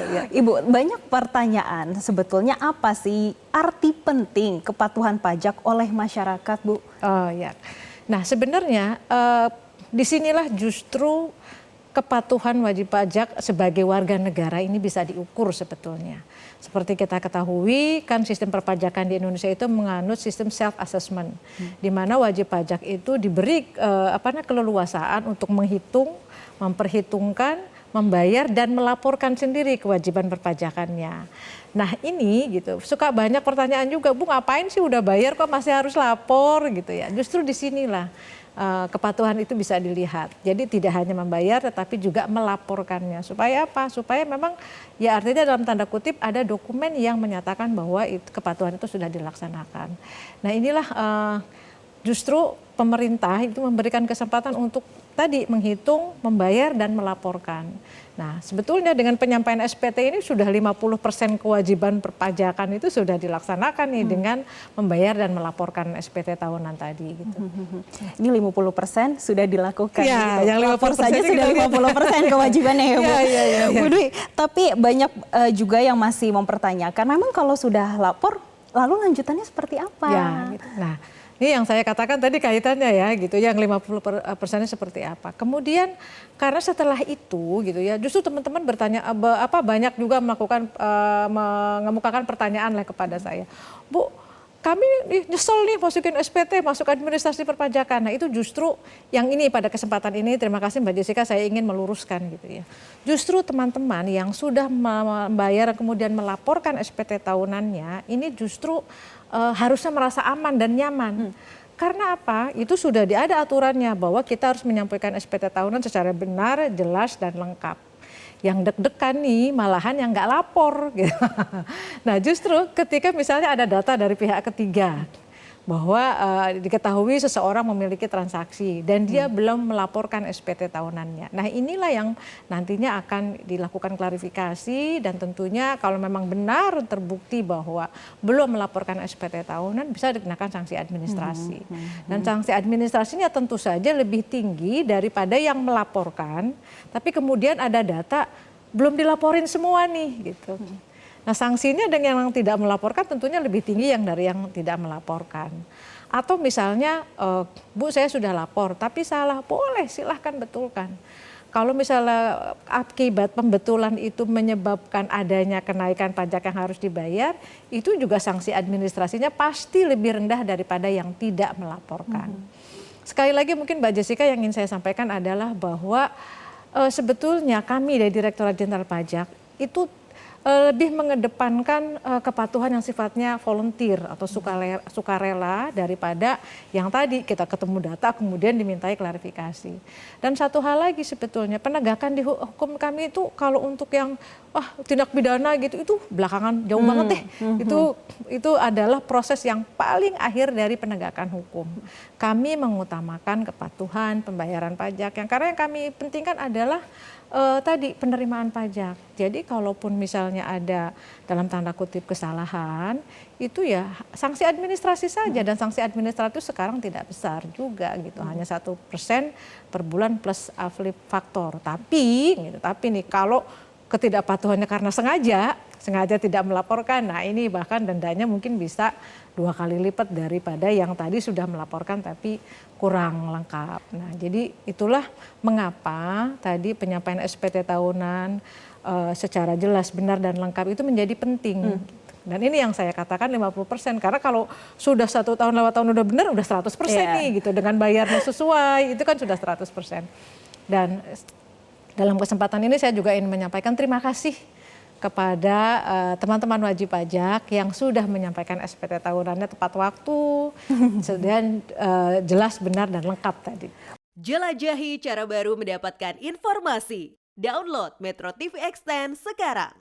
gitu ya. Ibu, banyak pertanyaan sebetulnya apa sih arti penting kepatuhan pajak oleh masyarakat, Bu? Oh ya. Nah sebenarnya disinilah justru kepatuhan wajib pajak sebagai warga negara ini bisa diukur sebetulnya. Seperti kita ketahui kan sistem perpajakan di Indonesia itu menganut sistem self assessment, di mana wajib pajak itu diberi keleluasaan untuk menghitung, memperhitungkan, membayar dan melaporkan sendiri kewajiban perpajakannya. Nah ini gitu suka banyak pertanyaan juga, Bu ngapain sih udah bayar kok masih harus lapor gitu ya. Justru disinilah kepatuhan itu bisa dilihat. Jadi tidak hanya membayar tetapi juga melaporkannya. Supaya apa? Supaya memang ya artinya dalam tanda kutip ada dokumen yang menyatakan bahwa kepatuhan itu sudah dilaksanakan. Nah inilah justru pemerintah itu memberikan kesempatan untuk tadi menghitung, membayar dan melaporkan. Nah sebetulnya dengan penyampaian SPT ini sudah 50% kewajiban perpajakan itu sudah dilaksanakan nih dengan membayar dan melaporkan SPT tahunan tadi gitu. Ini 50% sudah dilakukan Ya, gitu. yang 50% saja sudah 50% kewajibannya ya, Bu. Ya. Bu Dwi, tapi banyak juga yang masih mempertanyakan memang kalau sudah lapor lalu lanjutannya seperti apa? Ya, gitu. Nah, ini yang saya katakan tadi kaitannya ya gitu, yang 50%-nya seperti apa. Kemudian karena setelah itu gitu ya, justru teman-teman bertanya banyak juga mengemukakan pertanyaan lah kepada saya. Bu, kami nyesel nih masukin SPT, masuk administrasi perpajakan. Nah itu justru yang ini pada kesempatan ini terima kasih Mbak Jessica saya ingin meluruskan gitu ya. Justru teman-teman yang sudah membayar kemudian melaporkan SPT tahunannya ini justru harusnya merasa aman dan nyaman. Karena apa? Itu sudah ada aturannya bahwa kita harus menyampaikan SPT tahunan secara benar, jelas dan lengkap. Yang deg-degan nih malahan yang nggak lapor gitu. Nah justru ketika misalnya ada data dari pihak ketiga bahwa diketahui seseorang memiliki transaksi dan dia belum melaporkan SPT tahunannya. Nah inilah yang nantinya akan dilakukan klarifikasi dan tentunya kalau memang benar terbukti bahwa belum melaporkan SPT tahunan bisa dikenakan sanksi administrasi. Dan sanksi administrasinya tentu saja lebih tinggi daripada yang melaporkan tapi kemudian ada data belum dilaporin semua nih gitu. Nah sanksinya dengan yang tidak melaporkan tentunya lebih tinggi yang dari yang tidak melaporkan. Atau misalnya, Bu saya sudah lapor tapi salah, boleh silahkan betulkan. Kalau misalnya akibat pembetulan itu menyebabkan adanya kenaikan pajak yang harus dibayar, itu juga sanksi administrasinya pasti lebih rendah daripada yang tidak melaporkan. Sekali lagi mungkin Mbak Jessica yang ingin saya sampaikan adalah bahwa sebetulnya kami dari Direktorat Jenderal Pajak itu lebih mengedepankan kepatuhan yang sifatnya volunteer atau sukarela daripada yang tadi kita ketemu data kemudian dimintai klarifikasi. Dan satu hal lagi sebetulnya penegakan di hukum kami itu kalau untuk yang tindak pidana gitu itu belakangan jauh banget deh. Itu adalah proses yang paling akhir dari penegakan hukum. Kami mengutamakan kepatuhan pembayaran pajak karena yang kami pentingkan adalah tadi penerimaan pajak. Jadi kalaupun misalnya ada dalam tanda kutip kesalahan, itu ya sanksi administrasi saja dan sanksi administratif sekarang tidak besar juga gitu, hanya 1% per bulan plus flip faktor. Tapi nih kalau ketidakpatuhannya karena sengaja tidak melaporkan, nah ini bahkan dendanya mungkin bisa 2 kali lipat daripada yang tadi sudah melaporkan tapi kurang lengkap. Nah jadi itulah mengapa tadi penyampaian SPT tahunan secara jelas, benar dan lengkap itu menjadi penting. Dan ini yang saya katakan 50%, karena kalau sudah 1 tahun lewat tahun udah benar udah 100% nih gitu, dengan bayarnya sesuai itu kan sudah 100%. Dan dalam kesempatan ini saya juga ingin menyampaikan terima kasih kepada teman-teman wajib pajak yang sudah menyampaikan SPT tahunannya tepat waktu dan jelas, benar dan lengkap tadi. Jelajahi cara baru mendapatkan informasi. Download Metro TV Extend sekarang.